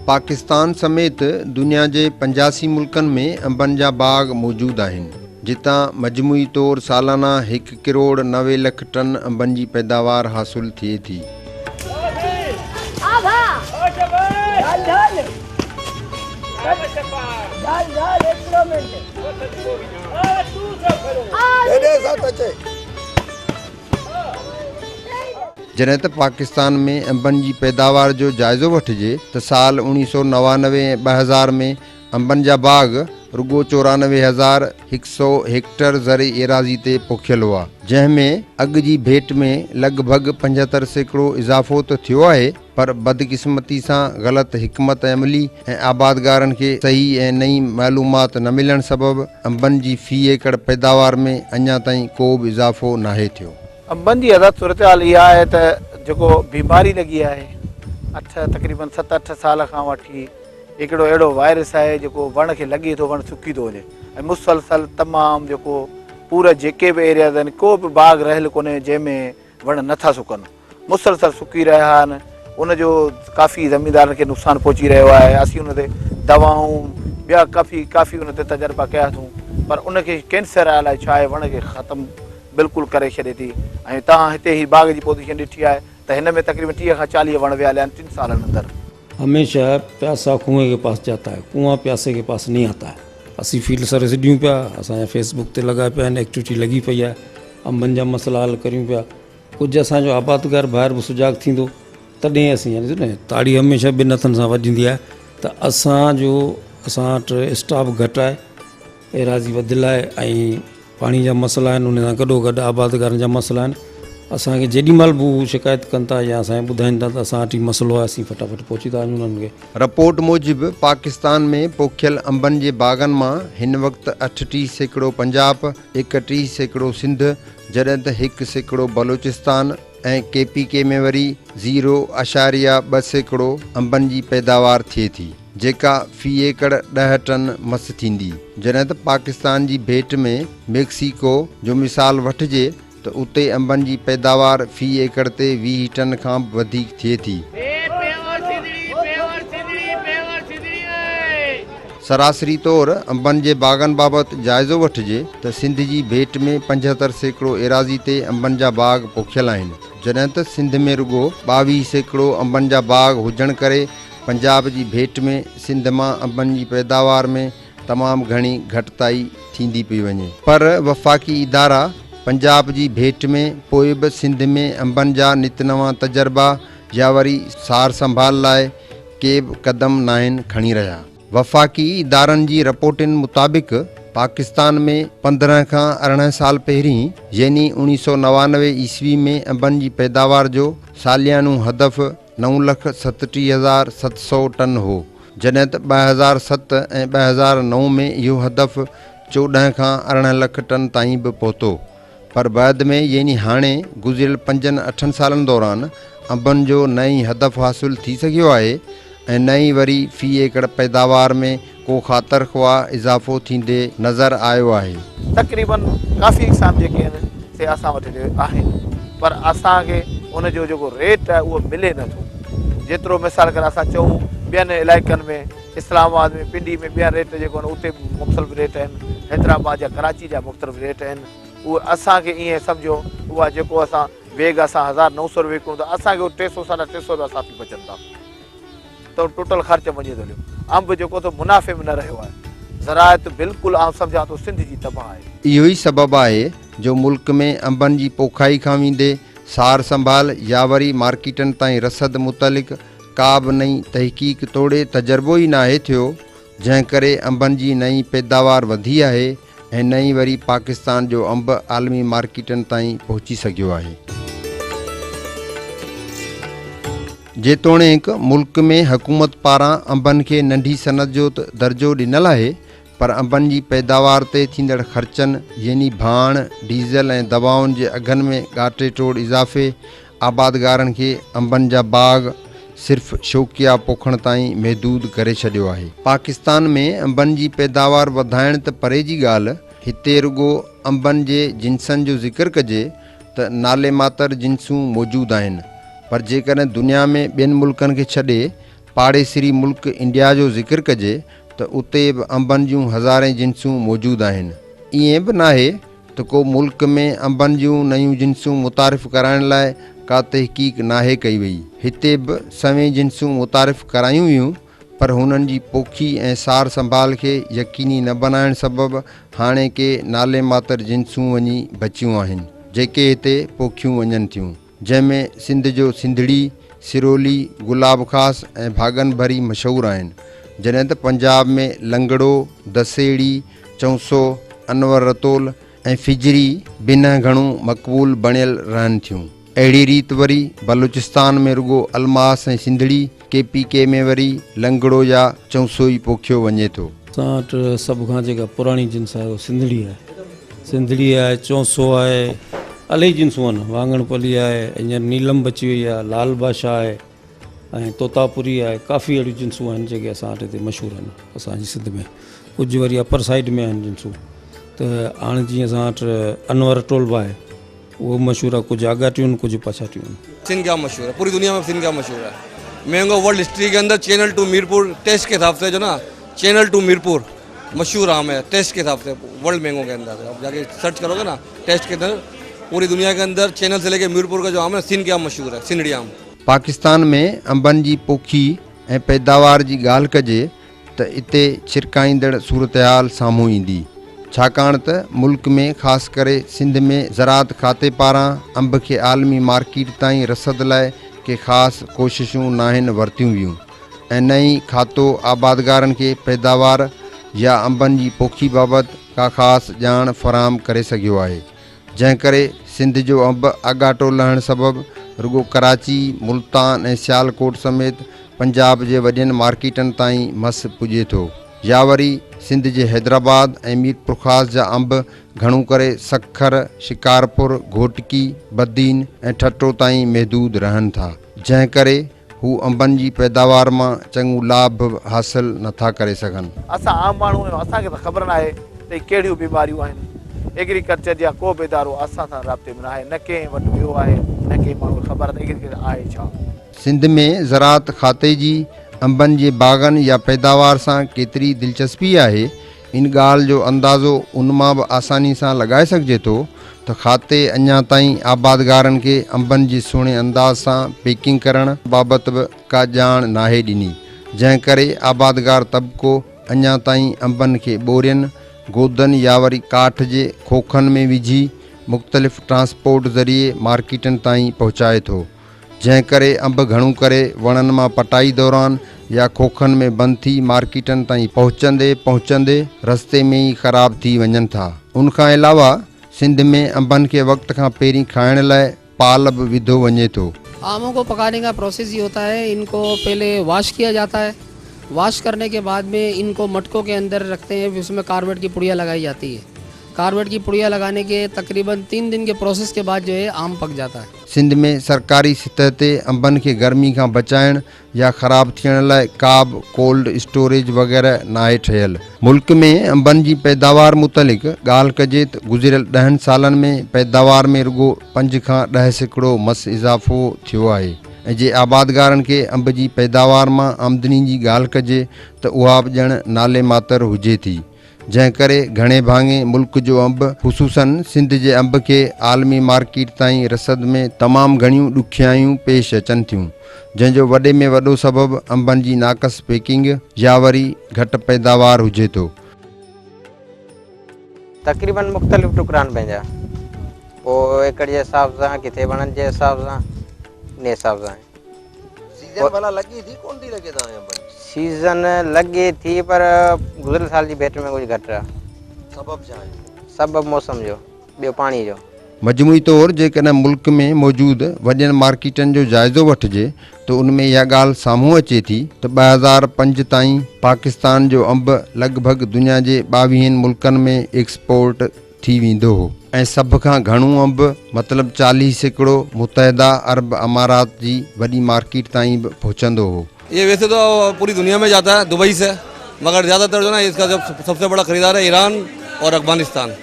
पाकिस्तान समेत दुनिया के 85 मुल्कनि में अंबनि जा बाग मौजूद आहिनि, जितां मजमूई तौर सालाना 1 करोड़ 90 लख टन अंबनि जी पैदावार हासिल थिए थी। जॾहिं त पाकिस्तान में अंबनि जी पैदावार जो जाइज़ो वठिजे त साल 1999 ऐं 2000 में अंबनि जा बाग रुगो 94,100 हेक्टर ज़रे एराज़ी ते पोखियल हुआ, जंहिंमें अॻु जी भेट में लॻभॻि 75% इज़ाफ़ो त थियो आहे, पर बदकिस्मती सां ग़लति हिकमत अमली ऐं आबादगारनि खे सही ऐं नई मालूमात न मिलण सबबि अंबनि जी फ़ी एकड़ पैदावार में अञा ताईं को बि इज़ाफ़ो नाहे थियो। अंबनि जी अदा सूरत हाल इहा आहे त जेको बीमारी लॻी आहे तक़रीबन 7-8 साल खां वठी हिकिड़ो अहिड़ो वायरस आहे जेको वण खे लॻे थो, वण सुकी थो वञे ऐं मुसलसल तमामु जेको पूरा जेके बि एरियाज़ आहिनि को बि बाग रहियल कोन्हे जंहिंमें वण नथा सुकनि, मुसलसल सुकी रहिया आहिनि। उनजो काफ़ी ज़मींदारनि खे नुक़सानु पहुची रहियो आहे। असीं उन ते दवाऊं ॿिया काफ़ी उन ते तजर्बा कया अथऊं, पर उनखे कैंसर अलाए छा आहे वण खे ख़तमु बिल्कुलु करे छॾे थी। ऐं तव्हां हिते ही बाग जी पोज़ीशन ॾिठी आहे त हिन में तक़रीबन 30 खां 40 वण विया आहिनि 3 सालनि अंदरि। हमेशा प्यासा कुएं के पास जाता है, कुआं प्यासे के पास नहीं आता है। असी फील्ड सर्विस ॾियूं पिया, असांजा फेसबुक ते लॻा पिया आहिनि, एक्टिविटी लॻी पई आहे, अंबनि जा मसला हल करियूं पिया। कुझु असांजो आबादगार ॿाहिरि बि सुजाग थींदो तॾहिं असीं न ताड़ी हमेशा ॿिनि हथनि सां वॼंदी आहे। त असां वटि स्टाफ घटि आहे, एराज़ी वधियल आहे ऐं पाणी जा मसला आहिनि, उन सां गॾोगॾु आबादगारनि जा मसला आहिनि। असांखे जेॾीमहिल बि हू शिकायत कनि था या असांखे ॿुधाइनि था त असां वटि मसइलो आहे, असीं फटाफट पहुची था वञूं उन्हनि खे। रिपोर्ट मूजिबि पाकिस्तान में पोखियल अंबनि जे बागनि मां हिन वक़्तु 38% पंजाब, 31% सिंध, जॾहिं त 1% बलोचिस्तान ऐं KPK में वरी 0.2% अंबनि जी पैदावार थिए थी, जेका फ़ी एकड़ 10 टन मस थींदी। जॾहिं त पाकिस्तान जी भेट में मैक्सिको जो मिसाल वठिजे त उते अंबनि जी पैदावार फ़ी एकड़ ते 20 टन खां वधीक थिए थी। सरासरी तौर अंबनि जे बागनि बाबति जाइज़ो वठिजे त सिंध जी भेट में 75% एराज़ी ते अंबनि जा बाग पोखियल आहिनि, जॾहिं त सिंध में रुगो 22% अंबनि जा बाग हुजण करे पंजाब जी भेट में सिंध मां अंबनि जी पैदावार में तमामु घणी घटिताई थींदी पई वञे। पर वफ़ाक़ी इदारा पंजाब जी भेट में पोइ बि सिंध में अंबनि जा नित नवां तजर्बा या वरी सार संभाल लाइ के बि क़दम नाहिनि खणी रहिया। वफ़ाक़ी इदारनि जी रिपोर्टनि मुताबिक़ पाकिस्तान में 15 खां 18 साल पहिरीं यानी 1999 ईस्वी में अंबनि जी पैदावार जो सालियानो हदफ़ 9,37,700 टन हो, जॾहिं त 2007 ऐं 2009 में इहो हदफ़ 14 खां 18 लख टन ताईं बि पहुतो। पर बाद में यानी हाणे गुज़िरियल 5-8 सालनि दौरान अंबनि जो नई हदफ़ हासिल थी सघियो आहे ऐं नई वरी फ़ी एकड़ पैदावार में को ख़ातिर ख़्वाह इज़ाफ़ो थींदे नज़र आयो आहे। तक़रीबन काफ़ी इक़साम जेके आहिनि से असां वटि आहिनि, पर असांखे उनजो जेको रेट आहे उहो मिले नथो। जेतिरो मिसाल करे असां चऊं ॿियनि इलाइक़नि में इस्लामाबाद में पिंडी में ॿिया रेट जेको आहिनि उते मुख़्तलिफ़ रेट आहिनि, हैदराबाद या कराची जा मुख़्तलिफ़ रेट आहिनि। उहो असांखे ईअं सम्झो उहा जेको असां बेग असां 1900 रुपए विकूं त असांखे 300-350 रुपया साफ़ी बचनि था, त टोटल ख़र्च वञे थो हलियो। अंब जेको त मुनाफ़े में न रहियो आहे, ज़राअत बिल्कुलु आउं सम्झां थो सिंध जी तबाह आहे। इहो ई सबबु आहे जो मुल्क में अंबनि जी पोखाई खां वेंदे सार संभाल या वरी मार्केटनि ताईं रसद मुतलिक़ का बि नई तहक़ीक़ तोड़े तजर्बो ई नाहे थियो, जंहिं करे अंबनि जी नई पैदावार वधी आहे ऐं नई वरी पाकिस्तान जो अंब आलमी मार्केटनि ताईं पहुची सघियो आहे। जेतोणीकि मुल्क में हुकूमत पारां अंबनि खे नंढी सनत जो दर्जो ॾिनल आहे, पर अंबनि जी पैदावार ते थींदड़ ख़र्चनि यानी भाण, डीज़ल ऐं दवाउनि जे अघनि में ॻाटे टोड़ इज़ाफ़े आबादगारनि खे अंबनि जा बाग सिर्फ़ शौक़िया पोखण ताईं महदूद करे छॾियो आहे। पाकिस्तान में अंबनि जी पैदावार वधाइण त परे जी ॻाल्हि, हिते रुगो अंबनि जे जिन्सनि जो ज़िक्र कजे त नाले मातर जिन्सूं मौजूदु आहिनि, पर जेकॾहिं दुनिया में ॿियनि मुल्कनि खे छॾे पाड़ेसरी मुल्क इंडिया जो ज़िक्र कजे त उते बि अंबनि जूं हज़ारें जिन्सूं मौजूदु आहिनि। ईअं बि नाहे त को मुल्क में अंबनि जूं नयूं जिन्सूं मुतारिफ़ कराइण लाइ का तहक़ीक़ नाहे कई वई। हिते बि सवें जिन्सूं मुतारिफ़ करायूं वियूं, पर हुननि जी पोखी ऐं सार संभाल खे यकीनी न बनाइण सबबि हाणे के नाले मातर जिन्सूं वञी बचियूं आहिनि जेके हिते पोखियूं वञनि थियूं, जंहिंमें सिंध जो सिंधड़ी, सिरोली, गुलाब ख़ास ऐं भागन भरी मशहूरु आहिनि, जॾहिं त पंजाब में लंगड़ो, दसेड़ी, चौसो, अनवर रतोल ऐं फिजरी बिना घणो मक़बूल बणियल रहनि थियूं। अहिड़ी रीति वरी बलूचिस्तान में रुगो अलमास ऐं सिंधड़ी, KPK में वरी लंगड़ो या चौसो ई पोखियो वञे थो। असां वटि सभ खां जेका पुराणी जिन्स आहे उहा सिंधड़ी आहे। सिंधड़ी आहे, चौसो आहे, इलाही जिन्सूं आहिनि, वाङणपली आहे, हींअर नीलम बची वई आहे, लाल बादशाह आहे ऐं तोतापुरी आहे। काफ़ी अहिड़ियूं जिन्सूं आहिनि जेके असां वटि हिते मशहूरु आहिनि असांजी सिंध में। कुझु वरी अपर साइड में आहिनि जिन्सूं, त हाणे जीअं असां वटि अनवर टोलबा आहे, वो मशहूर है। कुछ आगाटियूं कुछ पछाटियूं। सिंध क्या मशहूर है, पूरी दुनिया में सिंध क्या मशहूर है। महंगो वर्ल्ड हिस्ट्री के अंदर चैनल टू मीरपुर टेस्ट के हिसाब से जो ना, चैनल टू मीरपुर मशहूर आम है टेस्ट के हिसाब से वर्ल्ड महंगो के अंदर। आप जाके सर्च करोगे ना टेस्ट के अंदर, पूरी दुनिया के अंदर चैनल से लेके मीरपुर का जो आम है, सिंध क्या मशहूर है, सिंधड़ी आम। पाकिस्तान में अंबनि जी पोखी ऐं पैदावार जी ॻाल्हि कजे त इते छिरकाईंदड़ सूरत हाल साम्हूं ईंदी, छाकाणि त मुल्क में ख़ासि करे सिंध में ज़राअत खाते पारां अंब खे आलमी मार्केट ताईं रसद लाइ के ख़ासि कोशिशूं नाहिनि वरितियूं वियूं ऐं न ई खातो आबादगारनि खे पैदावार या अंबनि जी पोखी बाबति का ख़ासि ॼाण फ़राहम करे सघियो आहे, जंहिं करे सिंध जो अंब अॻाटो लहण सबबि रुगो कराची, मुल्तान ऐं सियालकोट समेत पंजाब जे वॾियुनि मार्केटनि ताईं मस पुॼे थो। या वरी सिंध जे हैदराबाद ऐं मीरपुर ख़ास जा अंब घणो करे सखर, शिकारपुर, घोटकी, बदीन ऐं ठट्टो ताईं महदूद रहनि था, जंहिं करे हू अंबनि जी पैदावार मां चङो लाभ हासिल नथा करे सघनि। असां आम माण्हू आहियूं, असांखे त ख़बर न आहे त कहिड़ियूं बीमारियूं आहिनि। एग्रीकल्चर जा को बि इदारो असां सां राब्ते में न आहे, न कंहिं वटि वियो आहे, न कंहिं माण्हू ख़बर आहे त एग्रीकल्चर आहे छा। सिंध में ज़राअत खाते जी अंबनि जे बाग़नि या पैदावार सां केतिरी दिलचस्पी आहे, इन ॻाल्हि जो अंदाज़ो उन मां बि आसानी सां लॻाए सघिजे थो त खाते अञा ताईं आबादगारनि खे अंबनि जी सुहिणे अंदाज़ सां पैकिंग करण बाबति बि का ॼाण नाहे ॾिनी, जंहिं करे आबादगार तबिको अञा ताईं अंबनि खे ॿोरियुनि, गोदनि या वरी काठ जे खोखनि में विझी मुख़्तलिफ़ ट्रांसपोर्ट ज़रिए मार्केटनि ताईं पहुचाए थो, जंहिं करे अंब घणो करे वणनि मां पटाई दौरान या खोखनि में बंदि थी मार्केटनि ताईं पहुचंदे रस्ते में ई ख़राब थी वञनि था। उनखां अलावा सिंध में अंबनि खे वक़्त खां पहिरीं खाइण लाइ पाल बि विधो वञे थो। आमों को पकाने का प्रोसेस ये होता है, इनको पहले वॉश किया जाता है। वॉश करने के बाद में इनको मटकों के अंदर रखते हैं, फिर उसमें कार्बेट की पुड़िया लगाई जाती है। कार्बेट की पुड़िया लगाने के तकरीबन 3 दिन के प्रोसेस के बाद जो है आम पक जाता है। सिंध में सरकारी सतह ते अंबनि खे गर्मी खां बचाइण या ख़राब थियण लाइ का बि कोल्ड स्टोरेज वग़ैरह नाहे ठहियल। मुल्क में अंबनि जी पैदावार मुतलिक़ ॻाल्हि कजे त गुज़िरियल 10 सालनि में पैदावार में रुगो 5 खां 10% मस इज़ाफ़ो थियो आहे ऐं जे आबादगारनि खे अंब जी पैदावार मां आमदनी जी ॻाल्हि कजे त उहा बि ॼण नाले मातर हुजे थी, जंहिं करे घणे भाङे मुल्क जो अंब ख़ुसूसन सिंध जे अंब खे आलमी मार्केट ताईं रसद में तमामु घणियूं ॾुखियायूं पेश अचनि थियूं, जंहिंजो वॾे में वॾो सबबु अंबनि जी नाक़स पैकिंग या वरी घटि पैदावार हुजे थो। तक़रीबन मुख़्तलिफ़ टुकरान पंहिंजा, पोइ एकड़ जे हिसाब सां, किथे वणनि जे हिसाब सां, इन हिसाब सां। सीज़न भला लॻे थी कोन थी लॻे तव्हांजे अंबनि? सीज़न लॻे थी, पर गुज़िरियल साल जी भेट में कुझु घटि आहे। सबबु छा आहे? सबबु मौसम जो, ॿियो पाणी जो। मजमूई तौरु जेकॾहिं मुल्क में मौजूदु वॾियुनि मार्केटनि जो जाइज़ो वठिजे त उनमें इहा ॻाल्हि साम्हूं अचे थी त 2005 ताईं पाकिस्तान जो अंब लॻभॻि दुनिया जे 22 मुल्कनि में एक्सपोर्ट थी वेंदो हो ऐं सभ खां घणो अंब मतिलबु 40% मुतहदा अरब अमारात जी वॾी मार्केट ताईं बि पहुचंदो हो। ये वैसे तो पूरी दुनिया में जाता है दुबई से, मगर ज़्यादातर जो ना इसका जब सबसे बड़ा ख़रीदार है ईरान और अफगानिस्तान,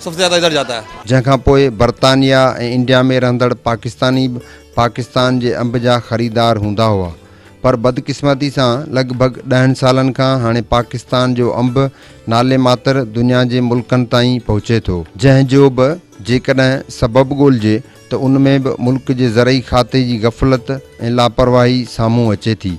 सबसे ज़्यादा इधर जाता है। जंहिंखां पोइ बर्तानिया ऐं इंडिया में रहंदड़ पाकिस्तानी बि पाकिस्तान जे अंब जा ख़रीदार हूंदा हुआ। पर बदकिस्मती सां लॻभॻि 10 सालनि खां हाणे पाकिस्तान जो अंब नाले मात्र दुनिया जे मुल्कनि ताईं पहुचे थो, जंहिंजो बि जेकॾहिं सबबु ॻोल्हिजे त उन में बि मुल्क जे ज़रई खाते जी गफ़लत ऐं लापरवाही साम्हूं अचे थी।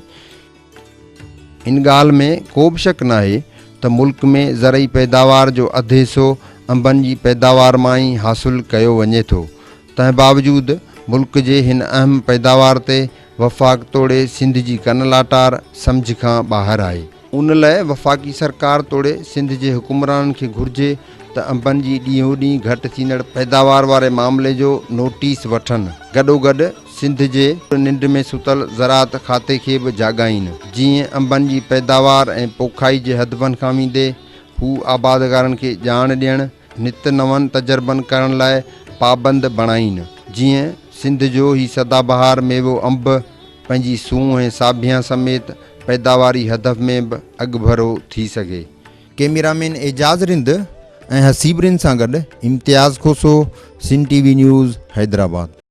इन ॻाल्हि में को बि शक नाहे त मुल्क में ज़रई पैदावार जो अधु हिसो अंबनि जी पैदावार मां ई हासिलु कयो वञे थो। तंहिं बावजूदि मुल्क जे हिन अहम पैदावार ते वफ़ाक़ तोड़े सिंध जी कन लाटार सम्झ खां ॿाहिरि आहे। उन लाइ वफ़ाक़ी सरकार तोड़े सिंध जे हुकुमराननि खे घुरिजे त अंबनि जी ॾींहों ॾींहुं घटि थींदड़ पैदावार वारे मामले जो नोटिस वठनि, गॾोगॾु सिंध जे निंड में सुतल ज़राअत खाते खे बि जाॻाइनि, जीअं अंबनि जी पैदावार ऐं पोखाई जे हदफ़नि खां वेंदे हू आबादगारनि खे ॼाण ॾियणु, नित नवनि तजर्बनि करण लाइ पाबंद बणाइनि, जीअं सिंध जो ही सदाबहार मेवो अंब पंहिंजी सूंह ऐं साभियां समेत पैदावारी हदफ़ में बि अॻभरो थी सघे। कैमरामैन एजाज़ रिंद ऐं हसीब रिंद सां गॾु इम्तियाज़ खोसो, सिंध TV न्यूज़, हैदराबाद।